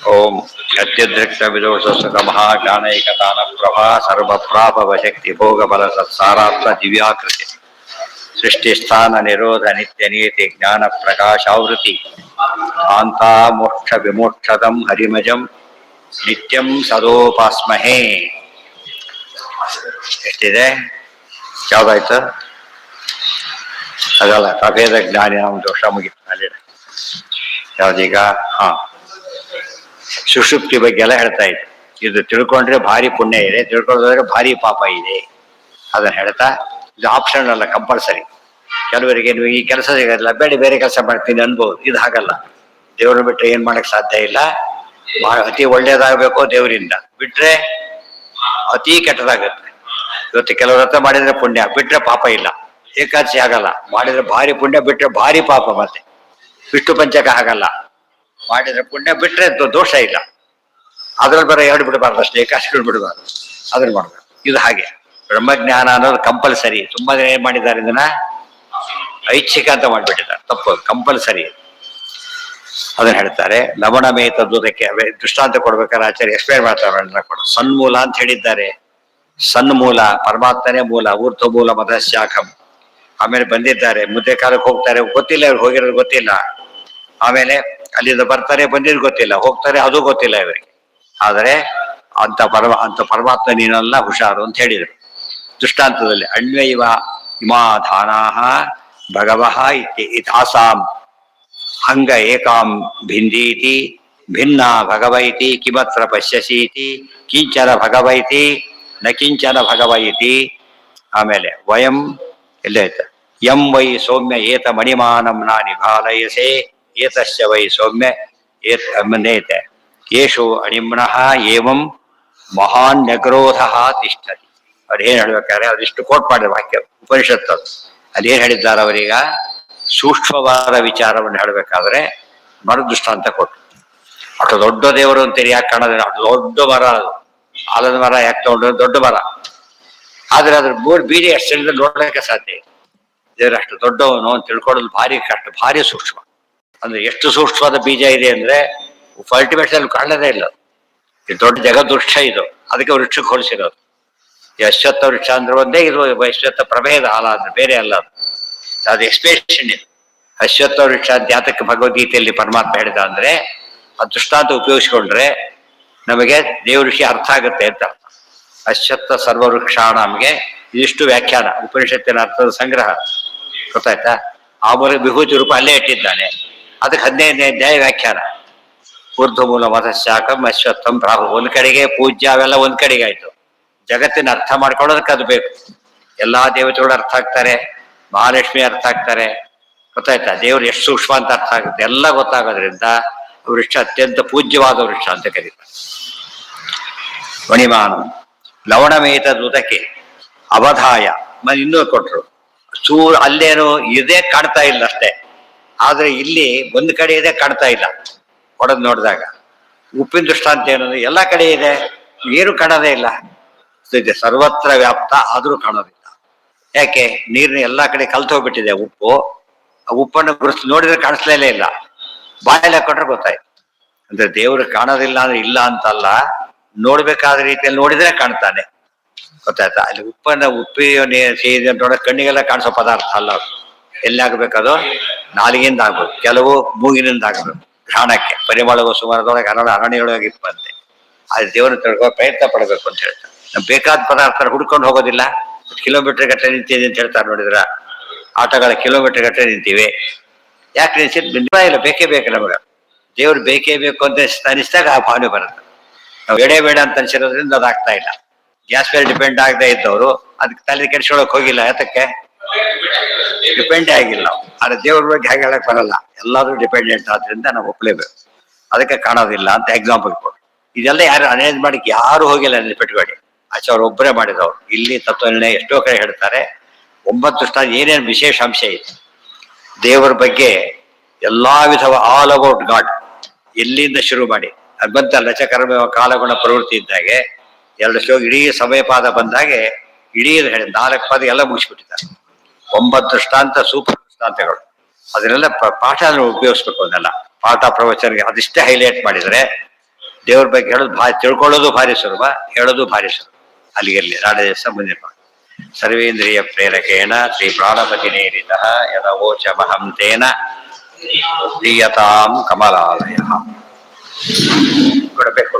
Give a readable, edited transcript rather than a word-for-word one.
ಓಂ ಅತ್ಯದೃಷ್ಟ ವಿದೋಷ ಮಹಾಜ್ಞಾನೈಕತಾನ ಪ್ರಭಾ ಸರ್ವಪ್ರಾಭವ ಶಕ್ತಿ ಭೋಗ ಬಲ ಸತ್ಸಾರಾತ್ಮ ದಿವ್ಯಾಕೃತಿ ಸೃಷ್ಟಿಸ್ಥಾನ ನಿರೋಧ ನಿತ್ಯ ನೀತಿ ಜ್ಞಾನ ಪ್ರಕಾಶಾವೃತಿ ಕಾಂತ ಮೋಕ್ಷ ವಿಮೋಕ್ಷದಂ ಹರಿಮಜಂ ನಿತ್ಯಂ ಸದೋಪಾಸ್ಮಹೇ. ಎಷ್ಟಿದೆ? ಯಾವ್ದಾಯ್ತು? ಅದಲ್ಲ, ಅಭೇದ ಜ್ಞಾನಿ ನಾವು ದೋಷ ಮುಗಿತು ಅಲ್ಲಿ. ಯಾವ್ದೀಗ? ಹಾ, ಸುಷುಪ್ತಿ ಬಗ್ಗೆ ಎಲ್ಲ ಹೇಳ್ತಾ ಇತ್ತು. ಇದು ತಿಳ್ಕೊಂಡ್ರೆ ಭಾರಿ ಪುಣ್ಯ ಇದೆ, ತಿಳ್ಕೊಳ್ಳೋದ್ರೆ ಭಾರಿ ಪಾಪ ಇದೆ. ಅದನ್ನ ಹೇಳ್ತಾ, ಇದು ಆಪ್ಷನ್ ಅಲ್ಲ, ಕಂಪಲ್ಸರಿ. ಕೆಲವರಿಗೆ ನೀವು ಈ ಕೆಲಸ ಸಿಗೋದಿಲ್ಲ, ಬೇರೆ ಕೆಲಸ ಮಾಡ್ತೀನಿ ಅನ್ಬೋದು. ಇದು ಹಾಗಲ್ಲ. ದೇವ್ರನ್ನ ಬಿಟ್ರೆ ಏನ್ ಮಾಡಕ್ ಸಾಧ್ಯ ಇಲ್ಲ. ಅತಿ ಒಳ್ಳೇದಾಗಬೇಕು ದೇವರಿಂದ, ಬಿಟ್ರೆ ಅತಿ ಕೆಟ್ಟದಾಗತ್ತೆ. ಇವತ್ತು ಕೆಲವ್ರ ಹತ್ರ ಮಾಡಿದ್ರೆ ಪುಣ್ಯ, ಬಿಟ್ರೆ ಪಾಪ ಇಲ್ಲ. ಏಕಾದಶಿ ಆಗಲ್ಲ, ಮಾಡಿದ್ರೆ ಭಾರಿ ಪುಣ್ಯ, ಬಿಟ್ರೆ ಭಾರಿ ಪಾಪ. ಮತ್ತೆ ವಿಷ್ಣು ಪಂಚಕ ಆಗಲ್ಲ, ಮಾಡಿದ್ರೆ ಪುಣ್ಯ, ಬಿಟ್ರೆ ದೋಷ ಇಲ್ಲ. ಅದ್ರಲ್ಲಿ ಬರೋ ಎರಡು ಬಿಡಬಾರ್ದು ಅಷ್ಟೇ, ಏಕಾದಶಿಗಳು ಬಿಡಬಾರ್ದು, ಅದನ್ನ ಮಾಡ್ಬೇಕು. ಇದು ಹಾಗೆ ಬ್ರಹ್ಮಜ್ಞಾನ ಅನ್ನೋದು ಕಂಪಲ್ಸರಿ. ತುಂಬಾ ಜನ ಏನ್ ಮಾಡಿದ್ದಾರೆ, ಇದನ್ನ ಐಚ್ಛಿಕ ಅಂತ ಮಾಡ್ಬಿಟ್ಟಿದ್ದಾರೆ. ತಪ್ಪು, ಕಂಪಲ್ಸರಿ. ಅದನ್ನ ಹೇಳ್ತಾರೆ. ಲವಣಮೇತ ದೂತಕ್ಕೆ ದೃಷ್ಟಾಂತ ಕೊಡ್ಬೇಕಾದ್ರೆ ಆಚಾರ್ಯ ಎಕ್ಸ್ಪ್ಲೇನ್ ಮಾಡ್ತಾರೆ. ಸನ್ಮೂಲ ಅಂತ ಹೇಳಿದ್ದಾರೆ. ಸನ್ಮೂಲ ಪರಮಾತ್ಮನೇ ಮೂಲ, ಊರ್ಧ್ವ ಮೂಲ ಮದಶಾಖಂ. ಆಮೇಲೆ ಬಂದಿದ್ದಾರೆ, ಮುದ್ದೆ ಕಾಲಕ್ಕೆ ಹೋಗ್ತಾರೆ, ಗೊತ್ತಿಲ್ಲ ಇವ್ರಿಗೆ, ಹೋಗಿರೋದು ಗೊತ್ತಿಲ್ಲ. ಆಮೇಲೆ ಅಲ್ಲಿಂದ ಬರ್ತಾರೆ, ಬಂದಿದ್ದು ಗೊತ್ತಿಲ್ಲ, ಹೋಗ್ತಾರೆ, ಅದು ಗೊತ್ತಿಲ್ಲ ಇವರಿಗೆ. ಆದರೆ ಅಂತ ಪರಮಾತ್ಮ ನೀನೆಲ್ಲ ಹುಷಾರು ಅಂತ ಹೇಳಿದರು ದೃಷ್ಟಾಂತದಲ್ಲಿ. ಅಣ್ವೈವ ಇಮಾಧಾನಾಹ ಭಗವಃ ಇತಾಸಾಂ ಅಂಗ ಏಕಾಂ ಭಿಂದೀತಿ ಭಿನ್ನ ಭಗವೈತಿ ಕಿಮತ್ರ ಪಶ್ಯಸೀತಿ ಕಿಂಚನ ಭಗವೈತಿ ನ ಕಿಂಚನ ಭಗವೈತಿ. ಆಮೇಲೆ ವಯಂ ಎಲ್ಲಾಯ್ತು? ಯಂ ವೈ ಸೌಮ್ಯ ಏತ ಮಣಿಮಾನಂ ನಾ ನಿಭಾಲಯಸೆ ಏತಸ್ಯ ವೈ ಸೌಮ್ಯ ಏತೆ ಯೇಷು ಅಣಿಮ್ನಃ ಏವಂ ಮಹಾನ್ ನಗ್ರೋಧ ತಿಷ್ಠತಿ. ಅವ್ರು ಏನ್ ಹೇಳ್ಬೇಕಾದ್ರೆ ಅದಿಷ್ಟು ಕೋಟ್ ಮಾಡಿದ ವಾಕ್ಯ ಉಪನಿಷತ್ತು. ಅದೇನ್ ಹೇಳಿದ್ದಾರೆ ಅವರೀಗ? ಸೂಕ್ಷ್ಮವಾದ ವಿಚಾರವನ್ನು ಹೇಳಬೇಕಾದ್ರೆ ಮರ ದೃಷ್ಟಾಂತ ಕೊಟ್ಟು, ಅಷ್ಟು ದೊಡ್ಡ ದೇವರು ಅಂತೇಳಿ ಯಾಕೆ ಕಾಣೋದಿಲ್ಲ? ಅಷ್ಟು ದೊಡ್ಡ ಮರ, ಅದು ಆಲದ ಮರ ಯಾಕೆ ತಗೊಂಡ್ರೆ ದೊಡ್ಡ ಮರ. ಆದ್ರೆ ಅದ್ರ ಬೀಡಿ ಎಷ್ಟು ನೋಡಲಿಕ್ಕೆ ಸಾಧ್ಯ. ದೇವ್ರ ಅಷ್ಟು ದೊಡ್ಡವನು ಅಂತ ತಿಳ್ಕೊಳ್ಳೋದು ಭಾರಿ ಕಷ್ಟ, ಭಾರಿ ಸೂಕ್ಷ್ಮ. ಅಂದ್ರೆ ಎಷ್ಟು ಸೂಕ್ಷ್ಮವಾದ ಬೀಜ ಇದೆ ಅಂದ್ರೆ ಅಲ್ಟಿಮೇಟ್ ಅಲ್ಲಿ ಕಾಣದೇ ಇಲ್ಲ. ಇದು ದೊಡ್ಡ ಜಗದೃಕ್ಷ, ಇದು ಅದಕ್ಕೆ ವೃಕ್ಷಕ್ಕೆ ಹೋಲಿಸಿರೋದು. ಈ ಅಶ್ವತ್ಥ ವೃಕ್ಷ ಅಂದ್ರೆ ಒಂದೇ, ಇದು ಅಶ್ವತ್ಥ ಪ್ರಭೇದ ಅಲ್ಲ, ಅಂದ್ರೆ ಬೇರೆ ಅಲ್ಲ. ಅದು ಎಕ್ಸ್ಪ್ಲೇಷನ್ ಇದು. ಅಶ್ವತ್ಥ ವೃಕ್ಷ ಜಾತಕ ಭಗವದ್ಗೀತೆಯಲ್ಲಿ ಪರಮಾತ್ಮ ಹೇಳಿದ ಅಂದ್ರೆ ಆ ದೃಷ್ಟಾಂತ ಉಪಯೋಗಿಸ್ಕೊಂಡ್ರೆ ನಮಗೆ ದೇವ್ರ ವಿಷಯ ಅರ್ಥ ಆಗುತ್ತೆ ಅಂತ. ಅಶ್ವತ್ಥ ಸರ್ವವೃಕ್ಷಾಣ ನಮಗೆ ಇದಿಷ್ಟು ವ್ಯಾಖ್ಯಾನ, ಉಪನಿಷತ್ತಿನ ಅರ್ಥದ ಸಂಗ್ರಹ. ಗೊತ್ತಾಯ್ತಾ? ಆ ಮೂಲಕ ವಿಭೂತಿ ರೂಪ ಅಲ್ಲೇ ಇಟ್ಟಿದ್ದಾನೆ. ಅದಕ್ಕೆ 15ನೇ ಅಧ್ಯಾಯ ವ್ಯಾಖ್ಯಾನ. ಊರ್ಧ್ವ ಮೂಲ ಮತಶಾಖಂ ಅಶ್ವತ್ಥಂ ರಾಹು. ಒಂದ್ ಕಡೆಗೆ ಪೂಜ್ಯ, ಅವೆಲ್ಲ ಒಂದ್ ಕಡೆಗೆ ಆಯ್ತು. ಜಗತ್ತಿನ ಅರ್ಥ ಮಾಡ್ಕೊಳ್ಳೋದಕ್ಕೆ ಅದು ಬೇಕು. ಎಲ್ಲಾ ದೇವತೆಗಳು ಅರ್ಥ ಆಗ್ತಾರೆ, ಮಹಾಲಕ್ಷ್ಮಿ ಅರ್ಥ ಆಗ್ತಾರೆ. ಗೊತ್ತಾಯ್ತಾ? ದೇವ್ರು ಎಷ್ಟು ಸೂಕ್ಷ್ಮ ಅಂತ ಅರ್ಥ ಆಗುತ್ತೆ. ಎಲ್ಲ ಗೊತ್ತಾಗೋದ್ರಿಂದ ವೃಕ್ಷ ಅತ್ಯಂತ ಪೂಜ್ಯವಾದ ವೃಕ್ಷ ಅಂತ ಕರೀತಾರೆ. ಮಣಿಮಾನು ಲವಣಮೇತ ದೂತಕ್ಕೆ ಅವಧಾಯ ಇನ್ನೂ ಕೊಟ್ರು. ಅಲ್ಲೇನು ಇದೇ ಕಾಣ್ತಾ ಇಲ್ಲ ಅಷ್ಟೇ, ಆದ್ರೆ ಇಲ್ಲಿ ಒಂದ್ ಕಡೆ ಇದೆ, ಕಾಣ್ತಾ ಇಲ್ಲ. ಹೊಡೆದ್ ನೋಡಿದಾಗ ಉಪ್ಪಿನ ದೃಷ್ಟಾಂತ ಏನಂದ್ರೆ ಎಲ್ಲ ಕಡೆ ಇದೆ, ನೀರು ಕಾಣೋದೇ ಇಲ್ಲ. ಸರ್ವತ್ರ ವ್ಯಾಪ್ತ, ಆದ್ರೂ ಕಾಣೋದಿಲ್ಲ. ಯಾಕೆ? ನೀರಿನ ಎಲ್ಲಾ ಕಡೆ ಕಲ್ತೋಗ್ಬಿಟ್ಟಿದೆ ಉಪ್ಪು. ಆ ಉಪ್ಪನ್ನು ನೋಡಿದ್ರೆ ಕಾಣಿಸ್ಲೇ ಇಲ್ಲ, ಬಾಯಲ್ಲಿ ಹಾಕೊಂಡ್ರೆ ಗೊತ್ತಾಯ್ತು. ಅಂದ್ರೆ ದೇವ್ರು ಕಾಣೋದಿಲ್ಲ ಅಂದ್ರೆ ಇಲ್ಲ ಅಂತಲ್ಲ, ನೋಡ್ಬೇಕಾದ ರೀತಿಯಲ್ಲಿ ನೋಡಿದ್ರೆ ಕಾಣ್ತಾನೆ. ಗೊತ್ತಾಯ್ತಾ? ಅಲ್ಲಿ ಉಪ್ಪಿನ ನೋಡ ಕಣ್ಣಿಗೆಲ್ಲ ಕಾಣಿಸೋ ಪದಾರ್ಥ ಅಲ್ಲ. ಎಲ್ಲಿ ಆಗ್ಬೇಕದು? ನಾಲಿಗೆಯಿಂದ ಆಗ್ಬೇಕು, ಕೆಲವು ಮೂಗಿನಿಂದ ಆಗ್ಬೇಕು. ಘ್ರಾಣಕ್ಕೆ ಪರಿಮಳವು ಸುಮಾರದೊಳಗೆ ಅರಣ್ಯೊಳಗೆ ಇಪ್ಪಂತೆ. ಅದು ದೇವರನ್ನ ತಿಳ್ಕೋ ಪ್ರಯತ್ನ ಪಡಬೇಕು ಅಂತ ಹೇಳ್ತಾರೆ. ನಾವು ಬೇಕಾದ ಪದಾರ್ಥ ಹುಡ್ಕೊಂಡು ಹೋಗೋದಿಲ್ಲ. ಕಿಲೋಮೀಟರ್ ಗಟ್ಟಲೆ ನಿಂತಿದೆ ಅಂತ ಹೇಳ್ತಾರೆ, ನೋಡಿದ್ರ? ಆಟೋಗಳ ಕಿಲೋಮೀಟರ್ ಗಟ್ಟಲೆ ನಿಂತೀವಿ. ಯಾಕೆ ನಿಲ್ಸಿದ್? ಇಲ್ಲ, ಬೇಕೇ ಬೇಕು ನಮಗೆ. ದೇವ್ರು ಬೇಕೇ ಬೇಕು ಅಂತ ಅನಿಸಿದಾಗ ಆ ಭಾವನೆ ಬರುತ್ತೆ. ನಾವು ಎಡೆ ಬೇಡ ಅಂತ ಅನ್ಸಿರೋದ್ರಿಂದ ಅದಾಗ್ತಾ ಇಲ್ಲ. ಗ್ಯಾಸ್ ಮೇಲೆ ಡಿಪೆಂಡ್ ಆಗದೆ ಇದ್ದವರು ಅದಕ್ಕೆ ತಲೆ ಕೆಡಿಸ್ಕೊಳಕ್ ಹೋಗಿಲ್ಲ. ಯಾತಕ್ಕೆ? ಡಿಪೆಂಡೇ ಆಗಿಲ್ಲ ನಾವು. ಆದ್ರೆ ದೇವ್ರ ಬಗ್ಗೆ ಹಾಗೆ ಹೇಳಕ್ ಬರಲ್ಲ, ಎಲ್ಲಾದ್ರೂ ಡಿಪೆಂಡೆಂಟ್ ಆದ್ರಿಂದ ನಾವು ಒಪ್ಲೇಬೇಕು. ಅದಕ್ಕೆ ಕಾಣೋದಿಲ್ಲ ಅಂತ ಎಕ್ಸಾಂಪಲ್ ಕೊಡು. ಇದೆಲ್ಲ ಯಾರು ಅರೇಂಜ್ ಮಾಡಿಕ್ ಯಾರು ಹೋಗಿಲ್ಲ ನೆನಪಿಟ್ಕೊಳ್ಳಿ. ಅವ್ರು ಒಬ್ಬರೇ ಮಾಡಿದವ್ರು. ಇಲ್ಲಿ ತತ್ವನಿರ್ಣಯ ಎಷ್ಟೋ ಕಡೆ ಹೇಳ್ತಾರೆ. 9 ಸ್ಥಾನ ಏನೇನು ವಿಶೇಷ ಅಂಶ ಇದೆ ದೇವರ ಬಗ್ಗೆ, ಎಲ್ಲಾ ವಿಧವ ಆಲ್ ಅಬೌಟ್ ಗಾಡ್, ಎಲ್ಲಿಂದ ಶುರು ಮಾಡಿ ಅದು ಬಂತಲ್ಲ. ರಚಕರ್ಮ ಕಾಲಗುಣ ಪ್ರವೃತ್ತಿ ಇದ್ದಾಗೆ 2 ಶ್ಲೋಕ ಇಡೀ ಸಮಯಪಾದ ಬಂದಾಗೆ ಇಡೀ ಹೇಳಿ 4 ಪಾದ ಎಲ್ಲ ಮುಗಿಸ್ಬಿಟ್ಟಿದ್ದಾರೆ. 9 ದೃಷ್ಟಾಂತ, ಸೂಪರ್ ದೃಷ್ಟಾಂತಗಳು. ಅದನ್ನೆಲ್ಲ ಪಾಠ ಉಪಯೋಗಿಸ್ಬೇಕು. ಅದನ್ನೆಲ್ಲ ಪಾಠ ಪ್ರವಚನಗೆ ಅದಿಷ್ಟೇ ಹೈಲೈಟ್ ಮಾಡಿದ್ರೆ ದೇವ್ರ ಬಗ್ಗೆ ಹೇಳೋದು ಭಾರಿ, ತಿಳ್ಕೊಳ್ಳೋದು ಭಾರಿ ಸುಲಭ, ಹೇಳೋದು ಭಾರಿ ಸುಲಭ. ಅಲ್ಲಿಗಿರ್ಲಿ, ನಾಳೆ ದಿವಸ ಮುಂದಿನ ಸರ್ವೇಂದ್ರಿಯ ಪ್ರೇರಕೇಣ ಶ್ರೀ ಪ್ರಾಣಪತಿ ನೇರಿತ ಯದವೋಚ ಮಹಂತೇನ ಪ್ರಿಯತಾಂ ಕಮಲಾಲಯ ಕೊಡಬೇಕು.